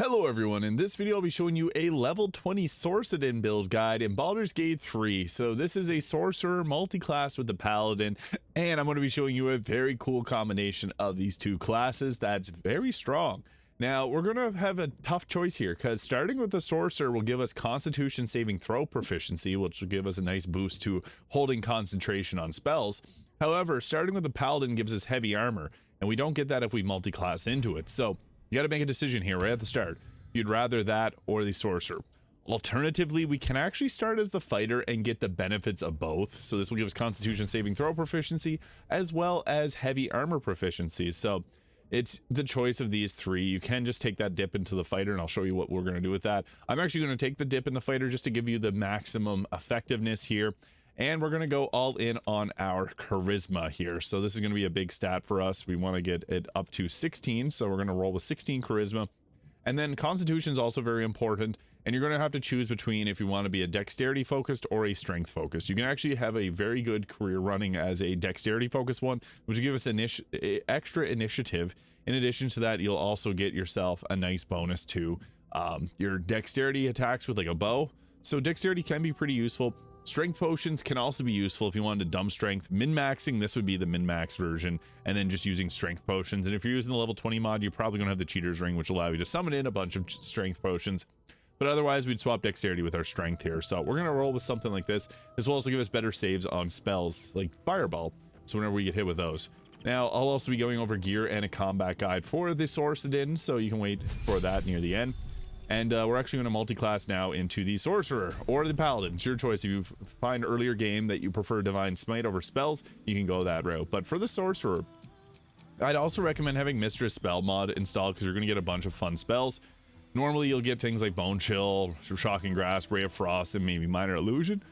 Hello everyone, in this video I'll be showing you a level 20 SORCADIN build guide in Baldur's Gate 3. So this is a sorcerer multi-class with the Paladin, and I'm going to be showing you a very cool combination of these two classes that's very strong. Now we're going to have a tough choice here, because starting with the sorcerer will give us constitution saving throw proficiency, which will give us a nice boost to holding concentration on spells. However, starting with the Paladin gives us heavy armor, and we don't get that if we multi-class into it. So you got to make a decision here right at the start. You'd rather that or the sorcerer. Alternatively, we can actually start as the fighter and get the benefits of both. So this will give us constitution saving throw proficiency as well as heavy armor proficiency. So it's the choice of these three. You can just take that dip into the fighter, and I'll show you what we're going to do with that. I'm actually going to take the dip in the fighter just to give you the maximum effectiveness here. And we're going to go all in on our charisma here. So this is going to be a big stat for us. We want to get it up to 16. So we're going to roll with 16 charisma. And then constitution is also very important. And you're going to have to choose between if you want to be a dexterity focused or a strength focused. You can actually have a very good career running as a dexterity focused one, which will give us extra initiative. In addition to that, you'll also get yourself a nice bonus to your dexterity attacks with like a bow. So dexterity can be pretty useful. Strength potions can also be useful if you wanted to dump strength. Min-maxing, this would be the min-max version, and then just using strength potions. And if you're using the level 20 mod, you're probably going to have the cheater's ring, which will allow you to summon in a bunch of strength potions. But otherwise, we'd swap dexterity with our strength here. So we're going to roll with something like this. This will also give us better saves on spells like Fireball, so whenever we get hit with those. Now, I'll also be going over gear and a combat guide for the SORCADIN, so you can wait for that near the end. And we're actually going to multi-class now into the sorcerer or the paladin. It's your choice. If you find earlier game that you prefer divine smite over spells, you can go that route. But for the sorcerer, I'd also recommend having mistress spell mod installed, because you're going to get a bunch of fun spells. Normally you'll get things like bone chill, shocking grasp, ray of frost, and maybe minor illusion.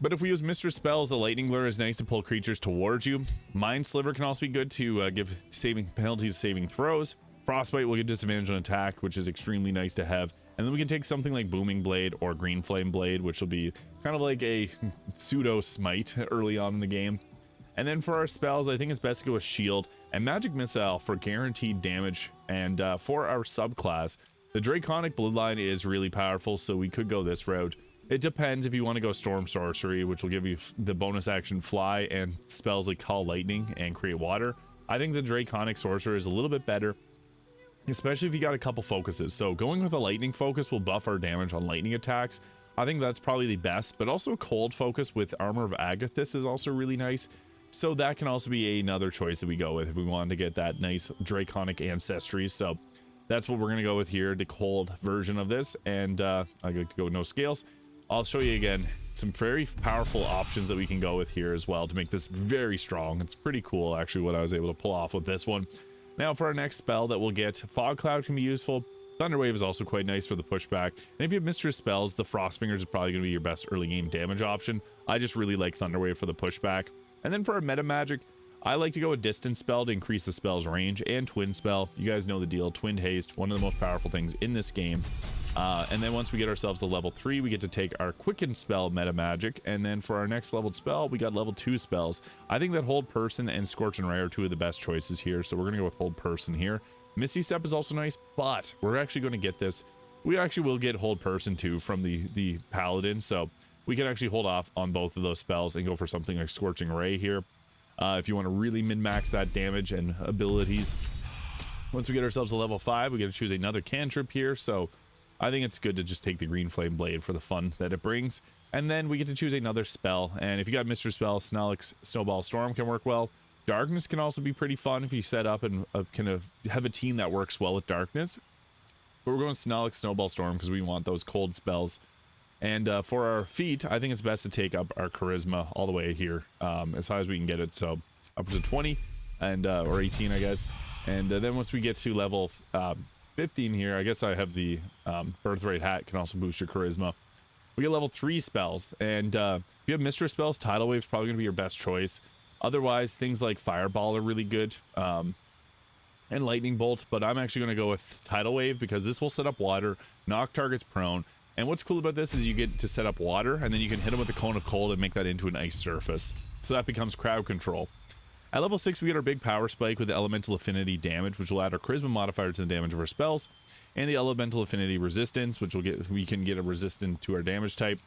But if we use mistress spells, the lightning lure is nice to pull creatures towards you. Mind sliver can also be good to give saving penalties, saving throws. Frostbite will get disadvantage on attack, which is extremely nice to have. And then we can take something like Booming Blade or Green Flame Blade, which will be kind of like a pseudo smite early on in the game. And then for our spells, I think it's best to go with Shield and Magic Missile for guaranteed damage. And for our subclass, the Draconic Bloodline is really powerful, so we could go this route. It depends if you want to go Storm Sorcery, which will give you the bonus action Fly and spells like Call Lightning and Create Water. I think the Draconic Sorcerer is a little bit better, especially if you got a couple focuses. So going with a lightning focus will buff our damage on lightning attacks. I think that's probably the best, but also cold focus with Armor of Agathis is also really nice. So that can also be another choice that we go with if we want to get that nice draconic ancestry. So that's what we're going to go with here, the cold version of this. And I like to go with no scales. I'll show you again some very powerful options that we can go with here as well to make this very strong. It's pretty cool actually what I was able to pull off with this one. Now for our next spell that we'll get, Fog Cloud can be useful. Thunderwave is also quite nice for the pushback. And if you have mistress spells, the Frostfingers is probably going to be your best early game damage option. I just really like Thunderwave for the pushback. And then for our meta magic, I like to go with Distance Spell to increase the spell's range, and Twin Spell. You guys know the deal. Twinned Haste, one of the most powerful things in this game. And then once we get ourselves to level 3, we get to take our Quicken Spell meta magic. And then for our next leveled spell, we got level 2 spells. I think that Hold Person and Scorch and Ray are two of the best choices here. So we're going to go with Hold Person here. Misty Step is also nice, but we're actually going to get this. We actually will get Hold Person too from the Paladin. So we can actually hold off on both of those spells and go for something like Scorching Ray here. If you want to really min-max that damage and abilities. Once we get ourselves to level 5, we get to choose another cantrip here. So I think it's good to just take the Green Flame Blade for the fun that it brings. And then we get to choose another spell. And if you got Mr. Spell, Snarlix Snowball Storm can work well. Darkness can also be pretty fun if you set up and kind of have a team that works well with Darkness. But we're going Snarlix Snowball Storm because we want those cold spells. And for our feat, I think it's best to take up our charisma all the way here, as high as we can get it. So upwards of 20 and or 18, I guess. And then once we get to level 15 here, I guess I have the Birthright Hat can also boost your charisma. We get level 3 spells, and if you have mistress spells, Tidal Wave is probably going to be your best choice. Otherwise, things like Fireball are really good, and Lightning Bolt. But I'm actually going to go with Tidal Wave because this will set up water, knock targets prone. And what's cool about this is you get to set up water, and then you can hit them with the Cone of Cold and make that into an ice surface. So that becomes crowd control. At level 6, we get our big power spike with the elemental affinity damage, which will add our charisma modifier to the damage of our spells. and the elemental affinity resistance, which we can get a resistant to our damage type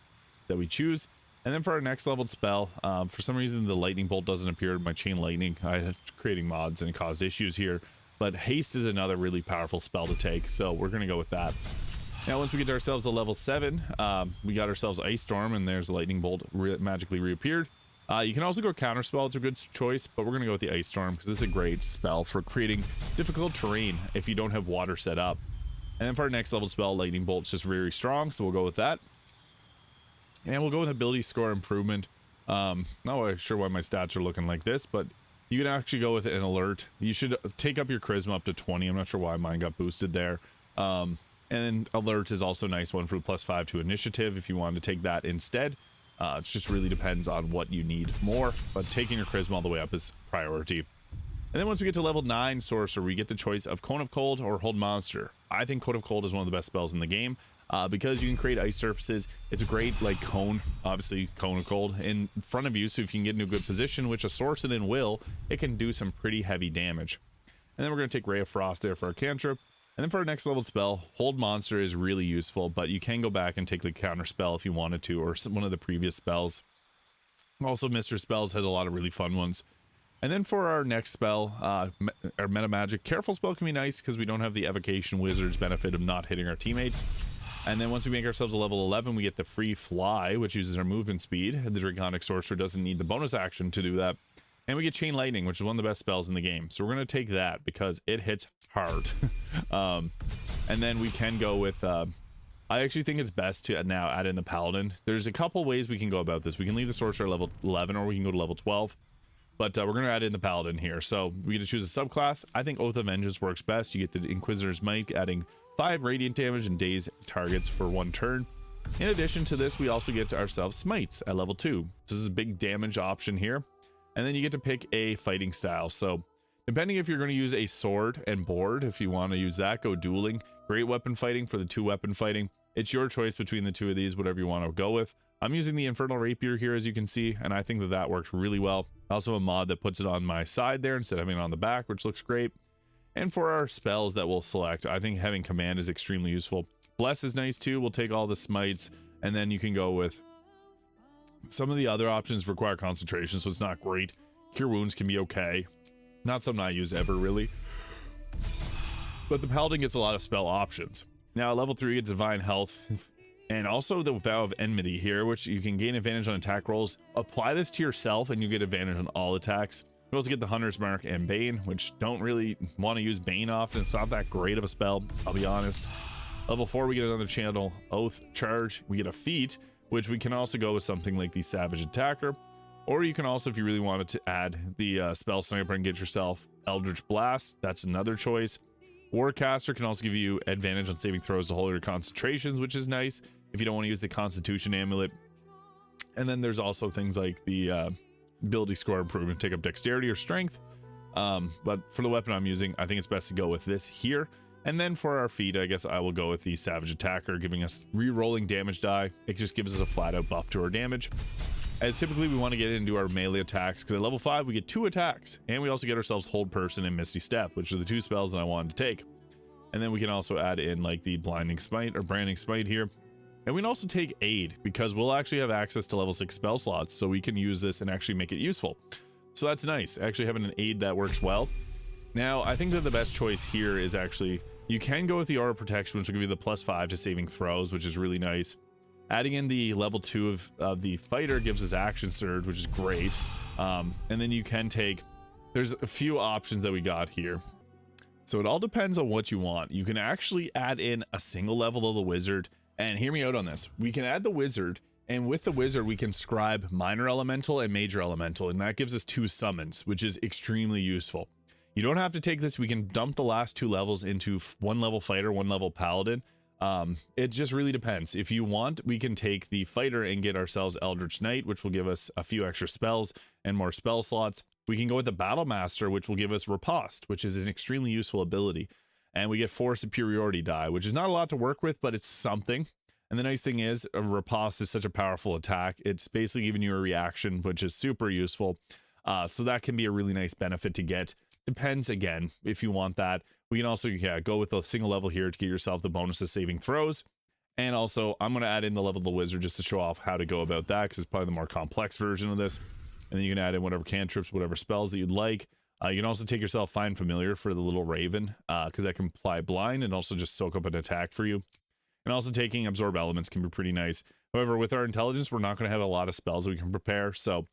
that we choose. And then for our next leveled spell, for some reason the lightning bolt doesn't appear in my chain lightning. I'm creating mods and it caused issues here, but haste is another really powerful spell to take, so we're gonna go with that. Now once we get ourselves a level 7, we got ourselves Ice Storm, and there's a lightning bolt magically reappeared. You can also go counter spell, it's a good choice, but we're gonna go with the Ice Storm because this is a great spell for creating difficult terrain if you don't have water set up. And then for our next level spell, lightning bolt's just very strong, so we'll go with that. And we'll go with ability score improvement. Not really sure why my stats are looking like this, but you can actually go with an alert. You should take up your charisma up to 20. I'm not sure why mine got boosted there. And alert is also a nice one for the +5 to initiative if you want to take that instead. It just really depends on what you need more, but taking your charisma all the way up is priority. And then once we get to level 9 sorcerer, we get the choice of Cone of Cold or Hold Monster. I think Cone of Cold is one of the best spells in the game. Because you can create ice surfaces, it's a great like cone, obviously Cone of Cold in front of you, so if you can get into a good position, which a Sorcerin will, it can do some pretty heavy damage. And then we're going to take Ray of Frost there for our cantrip. And then for our next level spell, Hold Monster is really useful, but you can go back and take the counter spell if you wanted to, or one of the previous spells. Also, Mr. Spells has a lot of really fun ones. And then for our next spell, our meta magic, Careful Spell can be nice because we don't have the Evocation Wizard's benefit of not hitting our teammates. And then once we make ourselves a level 11, we get the Free Fly, which uses our movement speed. And the Draconic Sorcerer doesn't need the bonus action to do that. And we get Chain Lightning, which is one of the best spells in the game. So we're going to take that because it hits hard. And then we can go with... I actually think it's best to now add in the Paladin. There's a couple ways we can go about this. We can leave the Sorcerer at level 11, or we can go to level 12. But we're going to add in the Paladin here. So we get to choose a subclass. I think Oath of Vengeance works best. You get the Inquisitor's Might, adding 5 radiant damage and daze targets for 1 turn. In addition to this, we also get ourselves Smites at level 2. This is a big damage option here. And then you get to pick a fighting style. So depending if you're going to use a sword and board, if you want to use that, go dueling. Great weapon fighting for the 2 weapon fighting. It's your choice between the 2 of these, whatever you want to go with. I'm using the Infernal Rapier here, as you can see, and I think that that works really well. Also a mod that puts it on my side there instead of having it on the back, which looks great. And for our spells that we'll select, I think having Command is extremely useful. Bless is nice too. We'll take all the smites, and then you can go with some of the other options require concentration, so it's not great. Cure Wounds can be okay. Not something I use ever, really. But the Paladin gets a lot of spell options. Now, at level 3, you get Divine Health, and also the Vow of Enmity here, which you can gain advantage on attack rolls. Apply this to yourself, and you get advantage on all attacks. You also get the Hunter's Mark and Bane, which don't really want to use Bane often. It's not that great of a spell, I'll be honest. Level 4, we get another channel, Oath Charge. We get a feat, which we can also go with something like the Savage Attacker. Or you can also, if you really wanted to add the Spell Sniper and get yourself Eldritch Blast, that's another choice. Warcaster can also give you advantage on saving throws to hold your concentrations, which is nice if you don't want to use the Constitution Amulet. And then there's also things like the ability score improvement, take up dexterity or strength. But for the weapon I'm using, I think it's best to go with this here. And then for our feat, I guess I will go with the Savage Attacker, giving us re-rolling damage die. It just gives us a flat out buff to our damage, as typically we want to get into our melee attacks, because at level 5 we get 2 attacks, and we also get ourselves Hold Person and Misty Step, which are the 2 spells that I wanted to take. And then we can also add in like the Blinding Smite or Branding Smite here. And we can also take Aid, because we'll actually have access to level 6 spell slots, so we can use this and actually make it useful. So that's nice, actually having an Aid that works well. Now, I think that the best choice here is actually, you can go with the Aura Protection, which will give you the +5 to saving throws, which is really nice. Adding in the level 2 of the Fighter gives us Action Surge, which is great. And then you can take, there's a few options that we got here. So it all depends on what you want. You can actually add in a single level of the Wizard. And hear me out on this. We can add the Wizard, and with the Wizard, we can scribe Minor Elemental and Major Elemental, and that gives us 2 summons, which is extremely useful. You don't have to take this. We can dump the last 2 levels into 1 level Fighter, 1 level Paladin. It just really depends. If you want, we can take the Fighter and get ourselves Eldritch Knight, which will give us a few extra spells and more spell slots. We can go with the Battle Master, which will give us Riposte, which is an extremely useful ability. And we get 4 superiority die, which is not a lot to work with, but it's something. And the nice thing is, a Riposte is such a powerful attack. It's basically giving you a reaction, which is super useful. So that can be a really nice benefit to get. Depends again if you want that. We can also go with a single level here to get yourself the bonus of saving throws. And also I'm going to add in the level of the wizard just to show off how to go about that, because it's probably the more complex version of this. And then you can add in whatever cantrips, whatever spells that you'd like. You can also take yourself Find Familiar for the little raven, because that can apply blind and also just soak up an attack for you. And also taking Absorb Elements can be pretty nice. However, with our intelligence, we're not going to have a lot of spells that we can prepare, so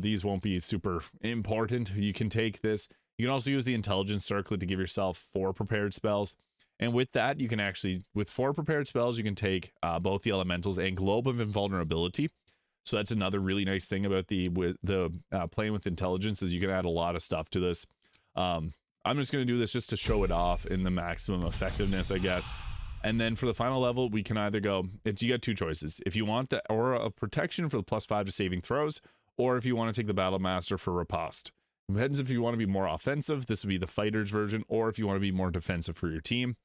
these won't be super important. You can take this. You can also use the Intelligence Circlet to give yourself 4 prepared spells. And with that, you can actually, with 4 prepared spells, you can take both the Elementals and Globe of Invulnerability. So that's another really nice thing about the playing with intelligence, is you can add a lot of stuff to this. I'm just going to do this just to show it off in the maximum effectiveness, I guess. And then for the final level, we can either go, you got 2 choices. If you want the Aura of Protection for the +5 to saving throws, or if you want to take the Battle Master for Riposte. Depends if you want to be more offensive, this would be the fighter's version, or if you want to be more defensive for your team.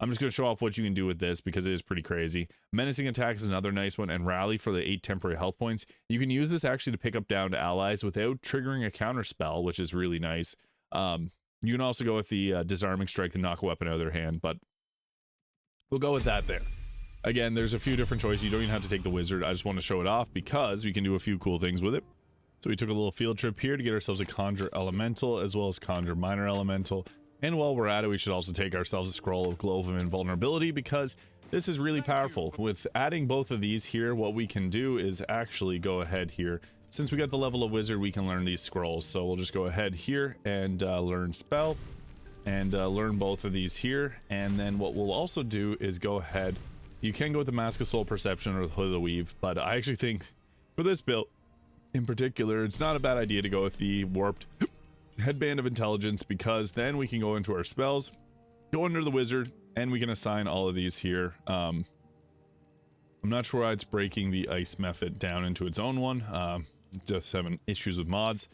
I'm just going to show off what you can do with this because it is pretty crazy. Menacing Attack is another nice one, and Rally for the 8 temporary health points. You can use this actually to pick up downed allies without triggering a counter spell, which is really nice. You can also go with the Disarming Strike to knock a weapon out of their hand, but we'll go with that there. Again, there's a few different choices. You don't even have to take the wizard. I just want to show it off because we can do a few cool things with it. So we took a little field trip here to get ourselves a Conjure Elemental as well as Conjure Minor Elemental. And while we're at it, we should also take ourselves a Scroll of Globe of Invulnerability, because this is really powerful. With adding both of these here, what we can do is actually go ahead here. Since we got the level of wizard, we can learn these scrolls. So we'll just go ahead here and learn spell and learn both of these here. And then what we'll also do is go ahead. You can go with the Mask of Soul Perception or the Hood of the Weave, but I actually think for this build in particular, it's not a bad idea to go with the Warped Headband of Intelligence, because then we can go into our spells, go under the wizard, and we can assign all of these here. I'm not sure why it's breaking the ice method down into its own one. Just having issues with mods.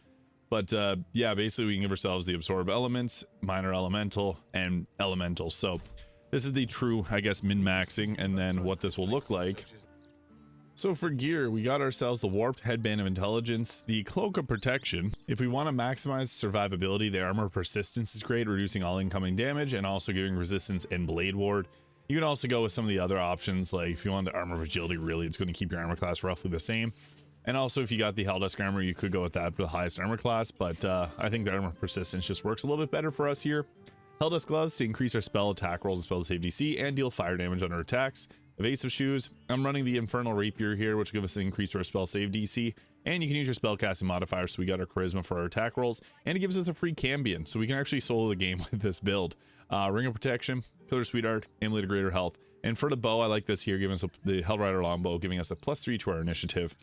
But yeah, basically we can give ourselves the Absorb Elements, Minor Elemental, and Elemental. So this is the true, I guess, min-maxing, and then what this will look like. So for gear, we got ourselves the Warped Headband of Intelligence, the Cloak of Protection. If we want to maximize survivability, the Armor of Persistence is great, reducing all incoming damage and also giving resistance and Blade Ward. You can also go with some of the other options, like if you want the Armor of Agility, really it's going to keep your armor class roughly the same. And also if you got the Helldusk Armor, you could go with that for the highest armor class, but I think the Armor of Persistence just works a little bit better for us here. Helldusk Gloves to increase our spell attack rolls and spell save DC and deal fire damage on our attacks. Evasive Shoes, I'm running the Infernal Rapier here, which will give us an increase to our spell save DC, and you can use your spellcasting modifier, so we got our charisma for our attack rolls, and it gives us a free Cambion, so we can actually solo the game with this build. Ring of Protection, Pillar Sweetheart, Amulet of Greater Health, and for the bow, I like this here, giving us the Hellrider Longbow, giving us a +3 to our initiative.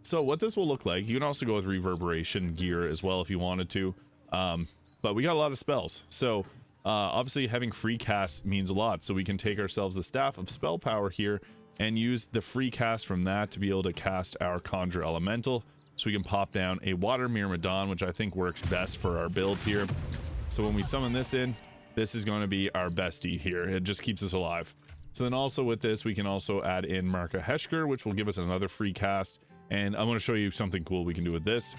So what this will look like, you can also go with Reverberation gear as well if you wanted to, but we got a lot of spells, so obviously having free cast means a lot, so we can take ourselves the Staff of Spell Power here and use the free cast from that to be able to cast our Conjure Elemental, so we can pop down a Water Myrmidon, which I think works best for our build here. So when we summon this in, this is going to be our bestie here. It just keeps us alive. So then also with this, we can also add in Marka Heshker, which will give us another free cast, and I'm going to show you something cool we can do with this.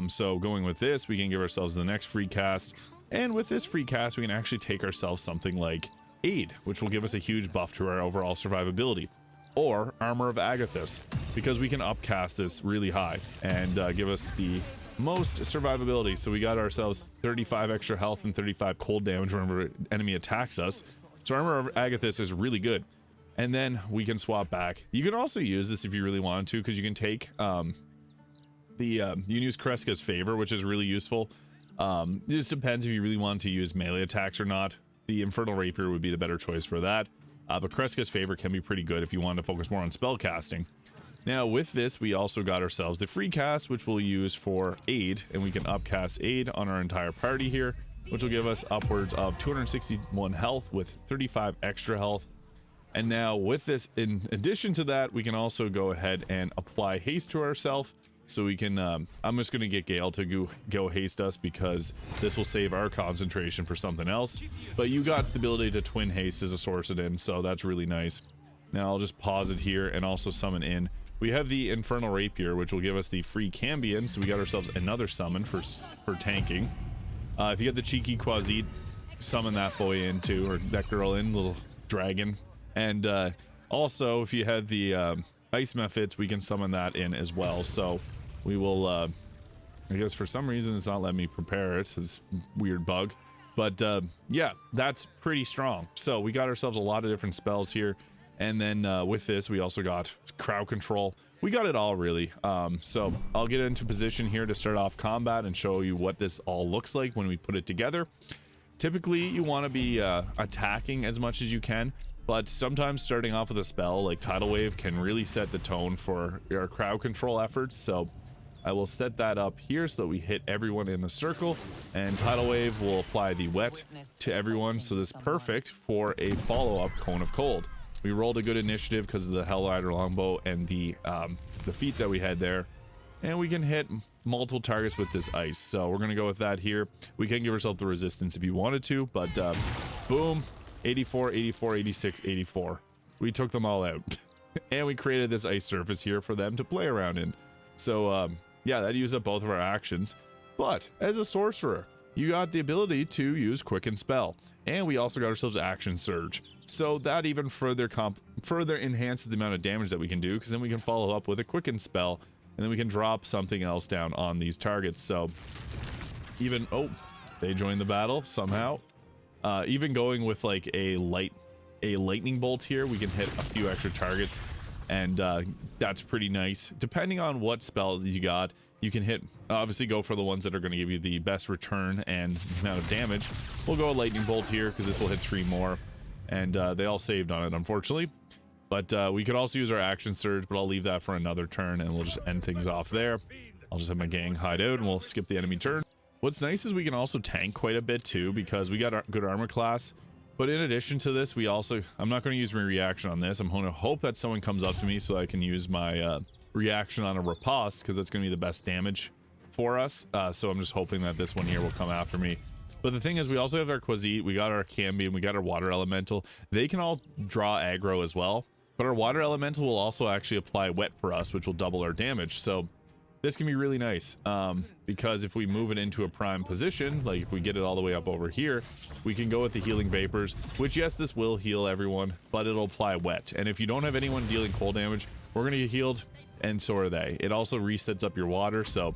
So going with this, we can give ourselves the next free cast. And with this free cast, we can actually take ourselves something like Aid, which will give us a huge buff to our overall survivability. Or Armor of Agathis, because we can upcast this really high and give us the most survivability. So we got ourselves 35 extra health and 35 cold damage whenever an enemy attacks us. So Armor of Agathis is really good. And then we can swap back. You can also use this if you really wanted to, because you can take you can use Kreska's Favor, which is really useful. It just depends if you really want to use melee attacks or not. The Infernal Rapier would be the better choice for that. But Kreska's Favor can be pretty good if you want to focus more on spell casting. Now with this, we also got ourselves the free cast, which we'll use for Aid, and we can upcast Aid on our entire party here, which will give us upwards of 261 health with 35 extra health. And now with this, in addition to that, we can also go ahead and apply haste to ourselves. So we can, I'm just going to get Gale to go haste us, because this will save our concentration for something else. But you got the ability to twin haste as a SORCADIN, so that's really nice. Now I'll just pause it here and also summon in. We have the Infernal Rapier, which will give us the free Cambion, so we got ourselves another summon for tanking. If you get the cheeky Quasit, summon that boy in too, or that girl in, little dragon. And also, if you had the ice methods, we can summon that in as well. So we will, I guess for some reason it's not letting me prepare it. It's a weird bug. But yeah, that's pretty strong. So we got ourselves a lot of different spells here. And then with this, we also got crowd control. We got it all really. So I'll get into position here to start off combat and show you what this all looks like when we put it together. Typically, you want to be attacking as much as you can, but sometimes starting off with a spell like Tidal Wave can really set the tone for our crowd control efforts. So I will set that up here so that we hit everyone in the circle, and Tidal Wave will apply the wet to everyone. So this is perfect for a follow-up Cone of Cold. We rolled a good initiative because of the Hellrider Longbow and the feat that we had there, and we can hit multiple targets with this ice. So we're gonna go with that here. We can give ourselves the resistance if you wanted to, but boom, 84, 84, 86, 84. We took them all out and we created this ice surface here for them to play around in. So yeah, that used up both of our actions. But as a sorcerer, you got the ability to use Quicken Spell, and we also got ourselves Action Surge. So that even further enhances the amount of damage that we can do, because then we can follow up with a Quicken Spell, and then we can drop something else down on these targets. So even, oh, they joined the battle somehow. Even going with like a lightning bolt here, we can hit a few extra targets, and that's pretty nice. Depending on what spell you got, you can hit, obviously go for the ones that are going to give you the best return and amount of damage. We'll go a lightning bolt here because this will hit 3 more, and they all saved on it, unfortunately. But we could also use our Action Surge, but I'll leave that for another turn, and we'll just end things off there. I'll just have my gang hide out, and we'll skip the enemy turn. What's nice is we can also tank quite a bit too, because we got our good armor class. But in addition to this, we also, I'm not going to use my reaction on this. I'm going to hope that someone comes up to me so I can use my reaction on a riposte, because that's going to be the best damage for us. So I'm just hoping that this one here will come after me. But the thing is, we also have our Quasit, we got our Cambion, we got our Water Elemental. They can all draw aggro as well. But our Water Elemental will also actually apply wet for us, which will double our damage. So this can be really nice, because if we move it into a prime position, like if we get it all the way up over here, we can go with the Healing Vapors, which, yes, this will heal everyone, but it'll apply wet. And if you don't have anyone dealing cold damage, we're going to get healed, and so are they. It also resets up your water, so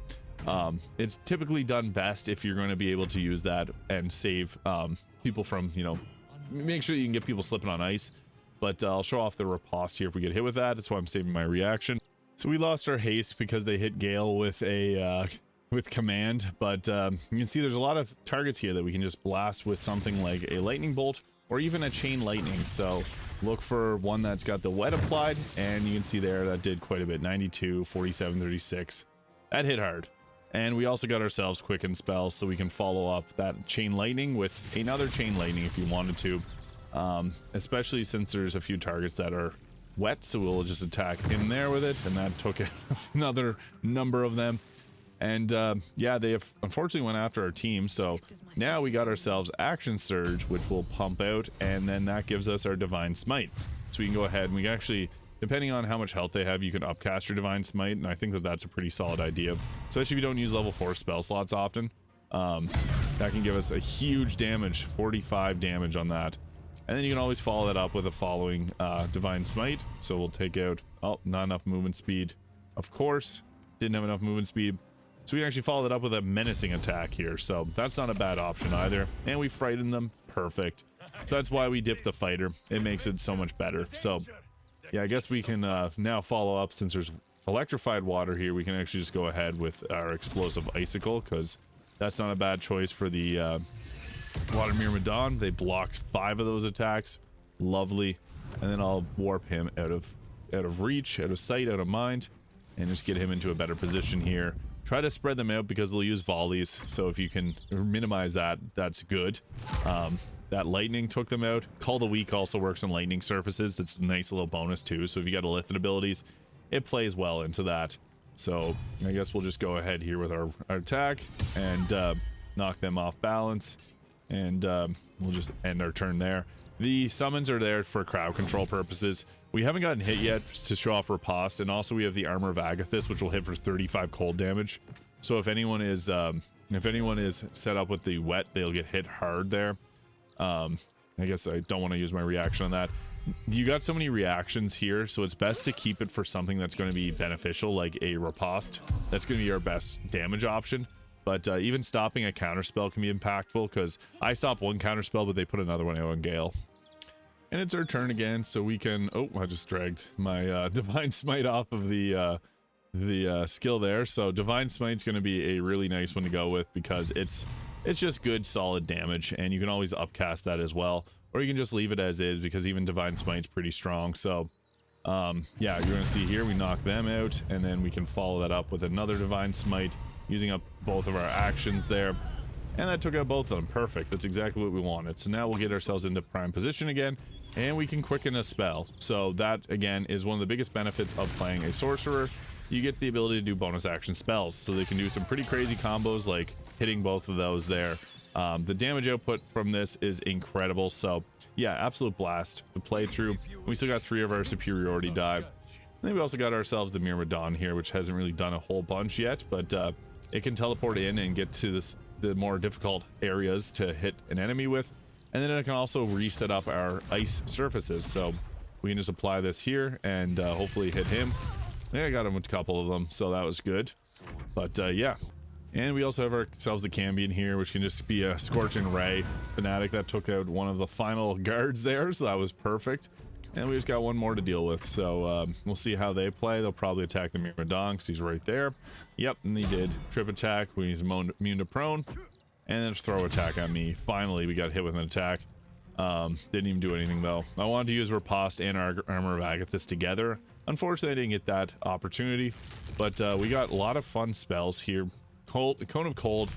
it's typically done best if you're going to be able to use that and save people from, you know, make sure you can get people slipping on ice. But I'll show off the riposte here if we get hit with that. That's why I'm saving my reaction. So we lost our haste because they hit Gale with a with command, but you can see there's a lot of targets here that we can just blast with something like a lightning bolt or even a chain lightning. So look for one that's got the wet applied, and you can see there that did quite a bit. 92, 47, 36. That hit hard. And we also got ourselves Quicken Spells, so we can follow up that chain lightning with another chain lightning if you wanted to. Especially since there's a few targets that are wet, so we'll just attack him there with it, and that took another number of them. And yeah, they have unfortunately went after our team, so now we got ourselves Action Surge, which will pump out, and then that gives us our Divine Smite. So we can go ahead and we can actually, depending on how much health they have, you can upcast your Divine Smite, and I think that that's a pretty solid idea, especially if you don't use level 4 spell slots often. That can give us a huge damage, 45 damage on that. And then you can always follow that up with a following Divine Smite. So we'll take out, oh, not enough movement speed. Of course, didn't have enough movement speed. So we can actually follow that up with a menacing attack here. So that's not a bad option either. And we frighten them. Perfect. So that's why we dip the fighter. It makes it so much better. So yeah, I guess we can now follow up, since there's electrified water here. We can actually just go ahead with our explosive icicle, because that's not a bad choice for the Water Myrmidon. They blocked 5 of those attacks. Lovely. And then I'll warp him out of reach, out of sight, out of mind, and just get him into a better position here. Try to spread them out because they'll use volleys, so if you can minimize that, that's good. That lightning took them out. Call the Weak also works on lightning surfaces. It's a nice little bonus too, so if you got Illithid abilities, it plays well into that. So I guess we'll just go ahead here with our attack and knock them off balance. And we'll just end our turn there. The summons are there for crowd control purposes. We haven't gotten hit yet to show off riposte, and also we have the Armor of Agathis, which will hit for 35 cold damage. So if anyone is, If anyone is set up with the wet, they'll get hit hard there. I guess I don't want to use my reaction on that. You got so many reactions here, so it's best to keep it for something that's going to be beneficial, like a riposte. That's going to be our best damage option. But even stopping a counterspell can be impactful, because I stop one counterspell, but they put another one out on Gale. And it's our turn again, so we can... Oh, I just dragged my Divine Smite off of the skill there. So Divine Smite's going to be a really nice one to go with, because it's just good, solid damage, and you can always upcast that as well. Or you can just leave it as is, because even Divine Smite's pretty strong. So, yeah, you're going to see here, we knock them out, and then we can follow that up with another Divine Smite, using up both of our actions there. And that took out both of them. Perfect. That's exactly what we wanted. So now we'll get ourselves into prime position again, and we can quicken a spell. So that, again, is one of the biggest benefits of playing a sorcerer. You get the ability to do bonus action spells, so they can do some pretty crazy combos, like hitting both of those there. The damage output from this is incredible. So yeah, absolute blast to play through. We still got 3 of our superiority die. And then we also got ourselves the Myrmidon here, which hasn't really done a whole bunch yet, but it can teleport in and get to the more difficult areas to hit an enemy with. And then it can also reset up our ice surfaces, so we can just apply this here and hopefully hit him. Yeah, I got him with a couple of them, so that was good. But yeah. And we also have ourselves the Cambion here, which can just be a Scorching Ray fanatic that took out one of the final guards there, so that was perfect. And we just got one more to deal with, so we'll see how they play. They'll probably attack the Myrmidon because he's right there. Yep, and he did. Trip attack when he's immune to prone. And then throw attack on me. Finally, we got hit with an attack. Didn't even do anything, though. I wanted to use Riposte and our Armor of Agathis together. Unfortunately, I didn't get that opportunity. But we got a lot of fun spells here. Cone of Cold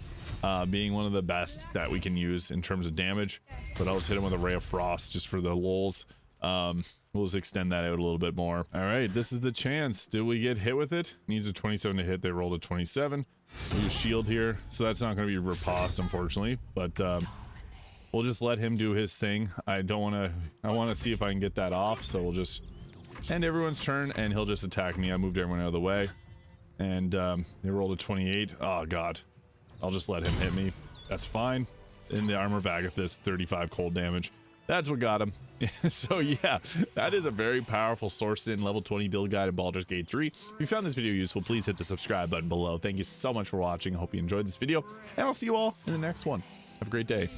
being one of the best that we can use in terms of damage, but I'll just hit him with a Ray of Frost just for the lulz. We'll just extend that out a little bit more. All right, this is the chance. Did we get hit with it? Needs a 27 to hit. They rolled a 27. We use shield here, so that's not going to be riposte, unfortunately, but we'll just let him do his thing. I want to see if I can get that off, so we'll just end everyone's turn and he'll just attack me. I moved everyone out of the way. And they rolled a 28. Oh god, I'll just let him hit me. That's fine. In the Armor of Agathis, 35 cold damage. That's what got him. So yeah, that is a very powerful Sorcerin level 20 build guide in Baldur's Gate 3. If you found this video useful, please hit the subscribe button below. Thank you so much for watching. I hope you enjoyed this video, and I'll see you all in the next one. Have a great day.